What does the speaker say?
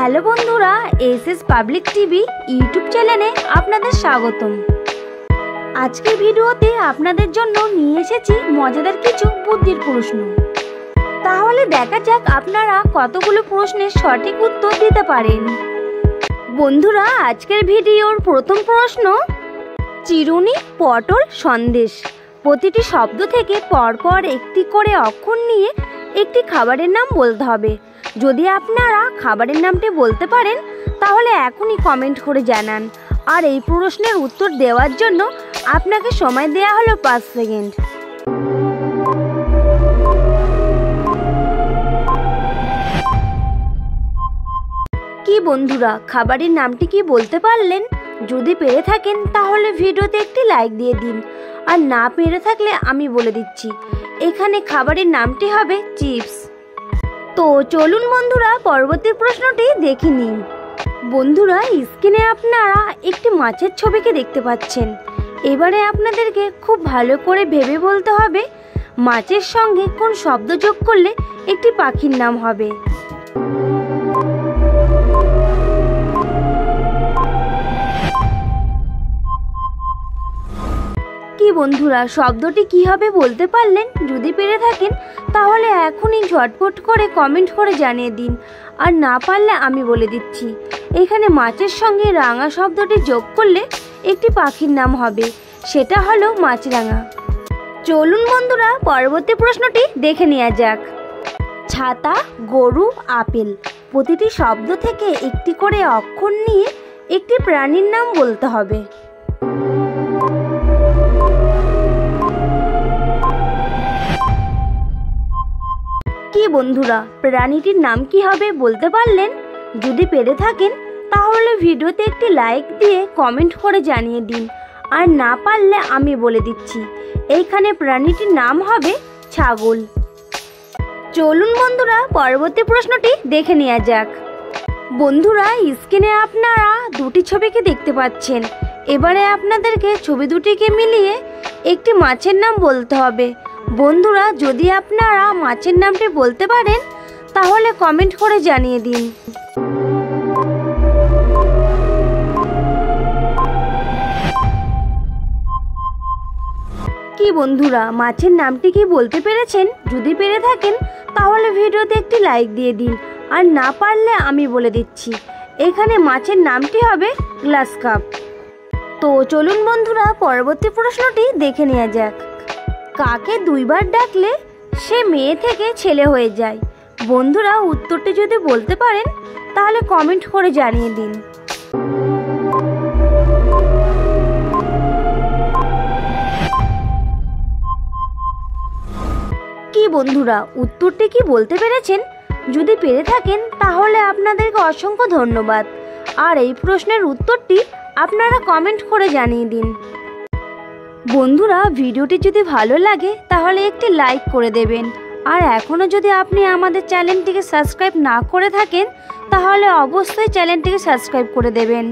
Hello বন্ধুরা, SS public TV YouTube চ্যানেলে আপনাদের স্বাগতম। আজকের ভিডিওতে আপনাদের জন্য নিয়ে এসেছি মজাদার কিছু বুদ্ধির প্রশ্ন। তাহলে দেখা যাক আপনারা কতগুলো প্রশ্নের সঠিক উত্তর দিতে পারেন। বন্ধুরা, আজকের ভিডিওর প্রথম প্রশ্ন, চিরুনি, পটল, সন্দেশ প্রতিটি শব্দ থেকে পরপর একটি করে অক্ষর নিয়ে একটি খাবারের নাম বলতে হবে। যদি আপনারা খাবারের নামটি বলতে পারেন তাহলে এখনই কমেন্ট করে জানান। আর এই প্রশ্নের উত্তর দেওয়ার জন্য আপনাকে সময় দেওয়া হলো 5 সেকেন্ড। কি বন্ধুরা, খাবারের নামটি কি বলতে পারলেন? যদি পেরে থাকেন তাহলে ভিডিওতে একটি লাইক দিয়ে দিন। আর না পেরে থাকলে আমি বলে দিচ্ছি, এখানে খাবারের নামটি হবে চিপস। তো চলুন বন্ধুরা, পরবর্তী প্রশ্নটি দেখে নিন। বন্ধুরা, স্ক্রিনে আপনারা একটি মাছের ছবিকে দেখতে পাচ্ছেন। এবারে আপনাদেরকে খুব ভালো করে ভেবে বলতে হবে মাছের সঙ্গে কোন শব্দ যোগ করলে একটি পাখির নাম হবে। কি বন্ধুরা, শব্দটি কি হবে বলতে পারলেন? যদি পেরে থাকেন তাহলে এখনই ঝটপট করে কমেন্ট করে জানিয়ে দিন। আর না পারলে আমি বলে দিচ্ছি, এখানে মাছের সঙ্গে রাঙা শব্দটি যোগ করলে একটি পাখির নাম হবে, সেটা হলো মাছরাঙা। চলুন বন্ধুরা, পরবর্তী প্রশ্নটি দেখে নেওয়া যাক। ছাতা, গরু, আপেল প্রতিটি শব্দ থেকে একটি করে অক্ষর নিয়ে একটি প্রাণীর নাম বলতে হবে। কি বন্ধুরা, প্রাণীটির নাম কি হবে বলতে পারলেন? যদি পেরে থাকেন তাহলে ভিডিওতে একটি লাইক দিয়ে কমেন্ট করে জানিয়ে দিন। আর না পারলে আমি বলে দিচ্ছি, এইখানে প্রাণীটির নাম হবে ছাগল। চলুন বন্ধুরা, পরবর্তী প্রশ্নটি দেখে নেওয়া যাক। বন্ধুরা, স্ক্রিনে আপনারা দুটি ছবিকে দেখতে পাচ্ছেন। এবারে আপনাদেরকে ছবি দুটিকে মিলিয়ে একটি মাছের নাম বলতে হবে। বন্ধুরা, যদি আপনারা মাছের নামটি বলতে পারেন তাহলে কমেন্ট করে জানিয়ে দিন। কি বন্ধুরা, মাছের নামটি কি বলতে পেরেছেন? যদি পেরে থাকেন তাহলে ভিডিওতে একটি লাইক দিয়ে দিন। আর না পারলে আমি বলে দিচ্ছি, এখানে মাছের নামটি হবে গ্লাস কাপ। তো চলুন বন্ধুরা, পরবর্তী প্রশ্নটি দেখে নেওয়া যাক। কাকে 2 বার ডাকলে সে মেয়ে থেকে ছেলে হয়ে যায়? বন্ধুরা, উত্তরটি যদি বলতে পারেন তাহলে কমেন্ট করে জানিয়ে দিন। কি বন্ধুরা, উত্তরটি কি বলতে পেরেছেন? যদি পেরে থাকেন তাহলে আপনাদেরকে অসংখ্য ধন্যবাদ। আর এই প্রশ্নের উত্তরটি আপনারা কমেন্ট করে জানিয়ে দিন। বন্ধুরা, ভিডিওটি যদি ভালো লাগে তাহলে একটি লাইক করে দেবেন। আর এখনও যদি আপনি আমাদের চ্যানেলটিকে সাবস্ক্রাইব না করে থাকেন তাহলে অবশ্যই চ্যানেলটিকে সাবস্ক্রাইব করে দেবেন।